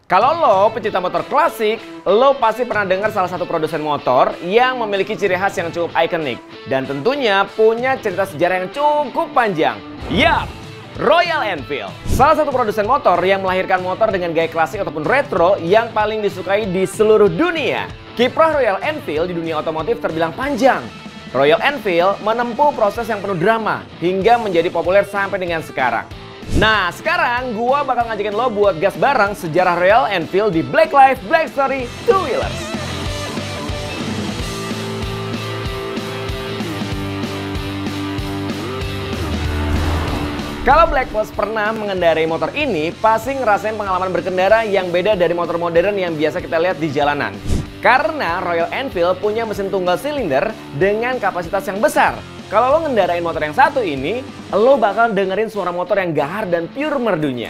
Kalau lo pecinta motor klasik, lo pasti pernah dengar salah satu produsen motor yang memiliki ciri khas yang cukup ikonik dan tentunya punya cerita sejarah yang cukup panjang. Yap, Royal Enfield. Salah satu produsen motor yang melahirkan motor dengan gaya klasik ataupun retro yang paling disukai di seluruh dunia. Kiprah Royal Enfield di dunia otomotif terbilang panjang. Royal Enfield menempuh proses yang penuh drama hingga menjadi populer sampai dengan sekarang. Nah, sekarang gua bakal ngajakin lo buat gas bareng sejarah Royal Enfield di Black Life Black Story Two Wheelers. Kalau Black Plus pernah mengendarai motor ini, pasti ngerasain pengalaman berkendara yang beda dari motor modern yang biasa kita lihat di jalanan. Karena Royal Enfield punya mesin tunggal silinder dengan kapasitas yang besar. Kalau lo ngendarain motor yang satu ini, lo bakal dengerin suara motor yang gahar dan pure merdunya.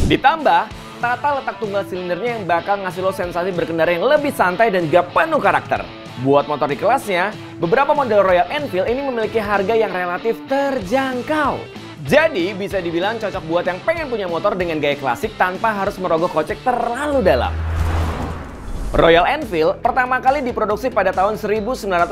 Ditambah, tata letak tunggal silindernya yang bakal ngasih lo sensasi berkendara yang lebih santai dan juga penuh karakter. Buat motor di kelasnya, beberapa model Royal Enfield ini memiliki harga yang relatif terjangkau. Jadi bisa dibilang cocok buat yang pengen punya motor dengan gaya klasik tanpa harus merogoh kocek terlalu dalam. Royal Enfield pertama kali diproduksi pada tahun 1901,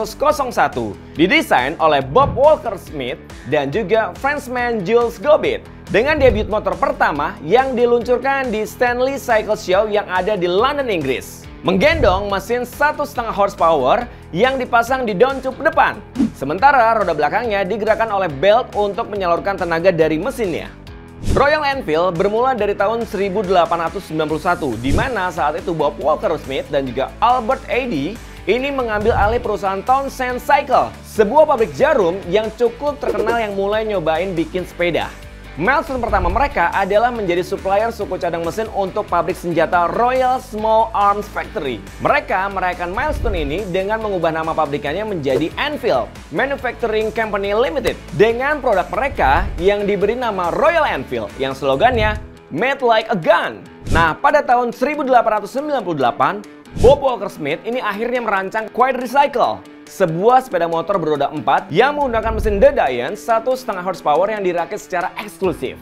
didesain oleh Bob Walker Smith dan juga Frenchman Jules Gobet dengan debut motor pertama yang diluncurkan di Stanley Cycle Show yang ada di London, Inggris. Menggendong mesin 1,5 horsepower yang dipasang di downtube depan. Sementara roda belakangnya digerakkan oleh belt untuk menyalurkan tenaga dari mesinnya. Royal Enfield bermula dari tahun 1891, di mana saat itu Bob Walker Smith dan juga Albert Adie ini mengambil alih perusahaan Townsend Cycle, sebuah pabrik jarum yang cukup terkenal yang mulai nyobain bikin sepeda. Milestone pertama mereka adalah menjadi supplier suku cadang mesin untuk pabrik senjata Royal Small Arms Factory. Mereka merayakan milestone ini dengan mengubah nama pabrikannya menjadi Enfield Manufacturing Company Limited dengan produk mereka yang diberi nama Royal Enfield yang slogannya Made Like a Gun. Nah, pada tahun 1898, Bob Walker Smith ini akhirnya merancang Quadricycle, sebuah sepeda motor beroda 4 yang menggunakan mesin The Diane 1,5 horsepower yang dirakit secara eksklusif.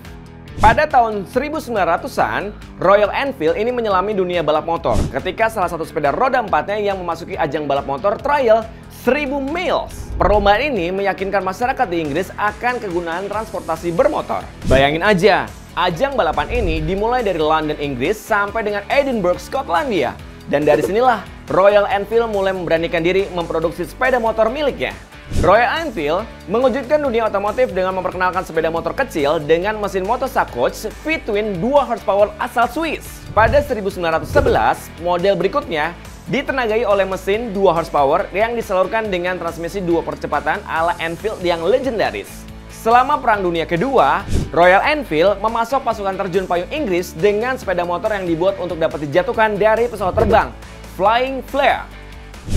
Pada tahun 1900-an, Royal Enfield ini menyelami dunia balap motor ketika salah satu sepeda roda 4-nya yang memasuki ajang balap motor trial 1000 miles. Perlombaan ini meyakinkan masyarakat di Inggris akan kegunaan transportasi bermotor. Bayangin aja, ajang balapan ini dimulai dari London, Inggris sampai dengan Edinburgh, Skotlandia. Dan dari sinilah Royal Enfield mulai memberanikan diri memproduksi sepeda motor miliknya. Royal Enfield mengejutkan dunia otomotif dengan memperkenalkan sepeda motor kecil dengan mesin Motosa Coach V-twin 2 horsepower asal Swiss. Pada 1911, model berikutnya ditenagai oleh mesin 2 horsepower yang disalurkan dengan transmisi 2 percepatan ala Enfield yang legendaris. Selama Perang Dunia Kedua, Royal Enfield memasok pasukan terjun payung Inggris dengan sepeda motor yang dibuat untuk dapat dijatuhkan dari pesawat terbang, Flying Flare.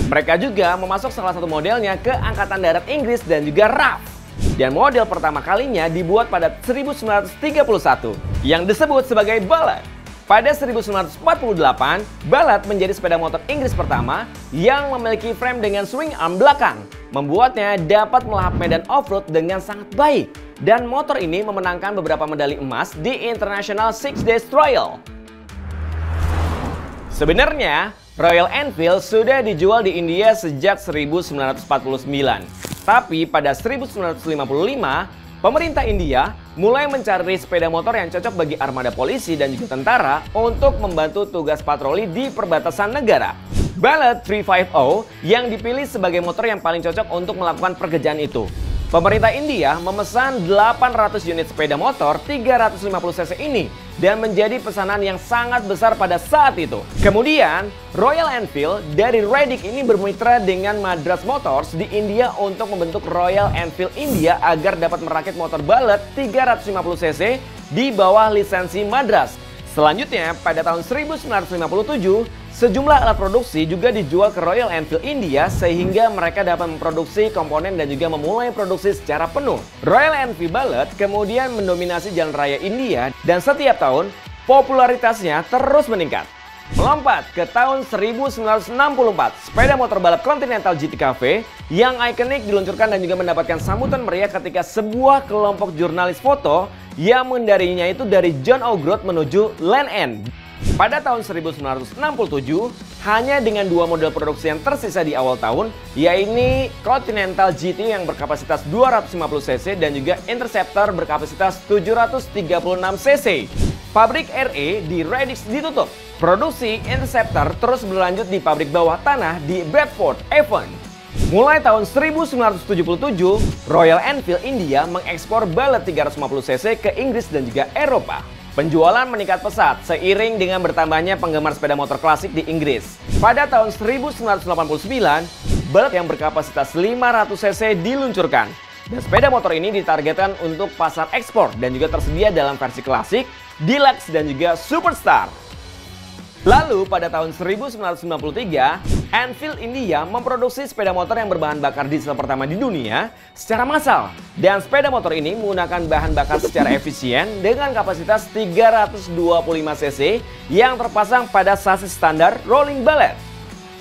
Mereka juga memasok salah satu modelnya ke Angkatan Darat Inggris dan juga RAF. Dan model pertama kalinya dibuat pada 1931 yang disebut sebagai Ballad. Pada 1948, Ballad menjadi sepeda motor Inggris pertama yang memiliki frame dengan swing arm belakang, membuatnya dapat melahap medan off-road dengan sangat baik. Dan motor ini memenangkan beberapa medali emas di International Six Days Trial. Sebenarnya, Royal Enfield sudah dijual di India sejak 1949. Tapi pada 1955, pemerintah India mulai mencari sepeda motor yang cocok bagi armada polisi dan juga tentara untuk membantu tugas patroli di perbatasan negara. Ballad 350 yang dipilih sebagai motor yang paling cocok untuk melakukan pekerjaan itu. Pemerintah India memesan 800 unit sepeda motor 350 cc ini dan menjadi pesanan yang sangat besar pada saat itu. Kemudian, Royal Enfield dari Redick ini bermitra dengan Madras Motors di India untuk membentuk Royal Enfield India agar dapat merakit motor Ballad 350 cc di bawah lisensi Madras. Selanjutnya, pada tahun 1957, sejumlah alat produksi juga dijual ke Royal Enfield India sehingga mereka dapat memproduksi komponen dan juga memulai produksi secara penuh. Royal Enfield Ballad kemudian mendominasi jalan raya India dan setiap tahun popularitasnya terus meningkat. Melompat ke tahun 1964, sepeda motor balap Continental GT Cafe yang ikonik diluncurkan dan juga mendapatkan sambutan meriah ketika sebuah kelompok jurnalis foto yang mengendarinya itu dari John O'Groats menuju Land End. Pada tahun 1967, hanya dengan dua model produksi yang tersisa di awal tahun, yaitu Continental GT yang berkapasitas 250cc dan juga Interceptor berkapasitas 736cc. Pabrik RE di Redditch ditutup. Produksi Interceptor terus berlanjut di pabrik bawah tanah di Bradford, Avon. Mulai tahun 1977, Royal Enfield India mengekspor ballet 350cc ke Inggris dan juga Eropa. Penjualan meningkat pesat seiring dengan bertambahnya penggemar sepeda motor klasik di Inggris. Pada tahun 1989, ballet yang berkapasitas 500cc diluncurkan. Dan sepeda motor ini ditargetkan untuk pasar ekspor dan juga tersedia dalam versi klasik, deluxe dan juga superstar. Lalu pada tahun 1993, Enfield India memproduksi sepeda motor yang berbahan bakar diesel pertama di dunia secara massal. Dan sepeda motor ini menggunakan bahan bakar secara efisien dengan kapasitas 325cc yang terpasang pada sasis standar rolling ballet.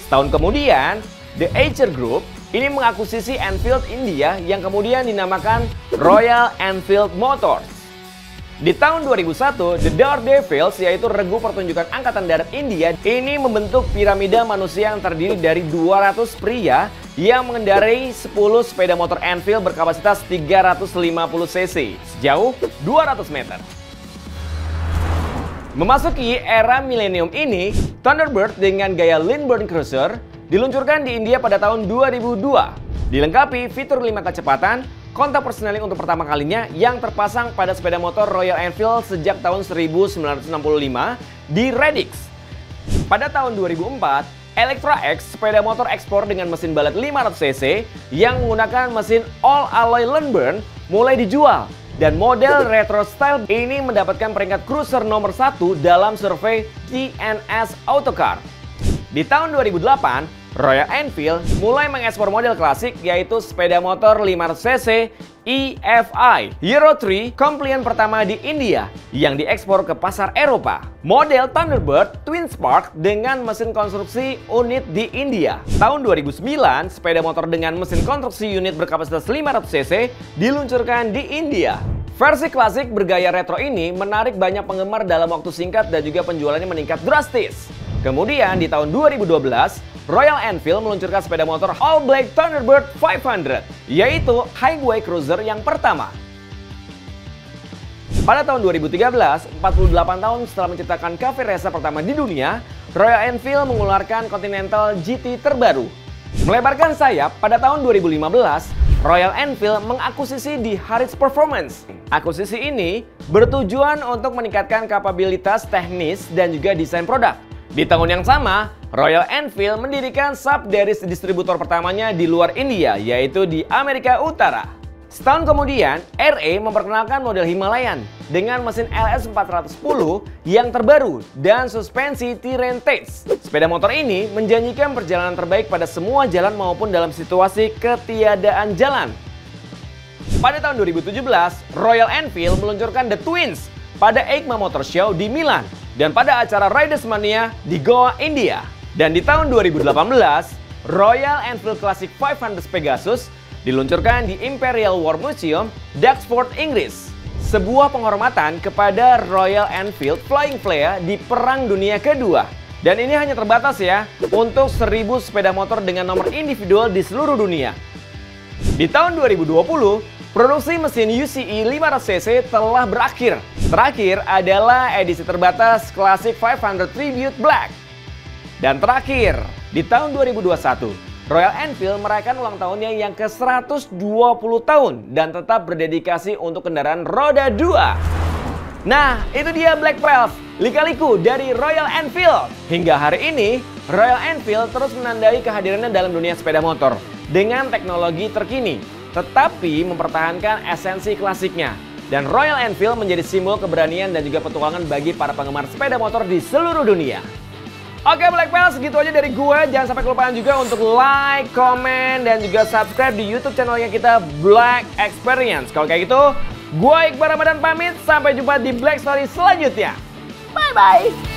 Setahun kemudian, The Eicher Group ini mengakuisisi Enfield India yang kemudian dinamakan Royal Enfield Motors. Di tahun 2001, The Daredevils, yaitu regu pertunjukan Angkatan Darat India, ini membentuk piramida manusia yang terdiri dari 200 pria yang mengendarai 10 sepeda motor Enfield berkapasitas 350cc sejauh 200 meter. Memasuki era milenium ini, Thunderbird dengan gaya Lindbergh Cruiser diluncurkan di India pada tahun 2002. Dilengkapi fitur 5 kecepatan, kontak persneling untuk pertama kalinya yang terpasang pada sepeda motor Royal Enfield sejak tahun 1965 di Redditch. Pada tahun 2004, Electra X, sepeda motor ekspor dengan mesin ballet 500cc yang menggunakan mesin all-alloy Lindbergh mulai dijual. Dan model retro style ini mendapatkan peringkat cruiser nomor 1 dalam survei TNS Autocar. Di tahun 2008, Royal Enfield mulai mengekspor model klasik yaitu sepeda motor 500cc EFI Euro 3 Compliant pertama di India yang diekspor ke pasar Eropa. Model Thunderbird Twin Spark dengan mesin konstruksi unit di India. Tahun 2009, sepeda motor dengan mesin konstruksi unit berkapasitas 500cc diluncurkan di India. Versi klasik bergaya retro ini menarik banyak penggemar dalam waktu singkat dan juga penjualannya meningkat drastis. Kemudian di tahun 2012, Royal Enfield meluncurkan sepeda motor All Black Thunderbird 500, yaitu highway cruiser yang pertama. Pada tahun 2013, 48 tahun setelah menciptakan cafe racer pertama di dunia, Royal Enfield mengeluarkan Continental GT terbaru. Melebarkan sayap, pada tahun 2015, Royal Enfield mengakuisisi di Harris Performance. Akuisisi ini bertujuan untuk meningkatkan kapabilitas teknis dan juga desain produk. Di tahun yang sama, Royal Enfield mendirikan sub-series distributor pertamanya di luar India, yaitu di Amerika Utara. Setahun kemudian, RE memperkenalkan model Himalayan dengan mesin LS410 yang terbaru dan suspensi Terrain Taste. Sepeda motor ini menjanjikan perjalanan terbaik pada semua jalan maupun dalam situasi ketiadaan jalan. Pada tahun 2017, Royal Enfield meluncurkan The Twins pada EICMA Motor Show di Milan dan pada acara Riders Mania di Goa, India. Dan di tahun 2018, Royal Enfield Classic 500 Pegasus diluncurkan di Imperial War Museum, Duxford, Inggris. Sebuah penghormatan kepada Royal Enfield Flying Flea di Perang Dunia Kedua. Dan ini hanya terbatas ya, untuk 1000 sepeda motor dengan nomor individual di seluruh dunia. Di tahun 2020, produksi mesin UCE 500cc telah berakhir. Terakhir adalah edisi terbatas Classic 500 Tribute Black. Dan terakhir, di tahun 2021, Royal Enfield merayakan ulang tahunnya yang ke-120 tahun dan tetap berdedikasi untuk kendaraan roda 2. Nah, itu dia Black Pals, lika-liku dari Royal Enfield. Hingga hari ini, Royal Enfield terus menandai kehadirannya dalam dunia sepeda motor dengan teknologi terkini, tetapi mempertahankan esensi klasiknya. Dan Royal Enfield menjadi simbol keberanian dan juga petualangan bagi para penggemar sepeda motor di seluruh dunia. Oke Black Pals, segitu aja dari gue. Jangan sampai kelupaan juga untuk like, comment, dan juga subscribe di YouTube channelnya kita Black Experience. Kalau kayak gitu, gue Iqbal Ramadan pamit. Sampai jumpa di Black Story selanjutnya. Bye-bye.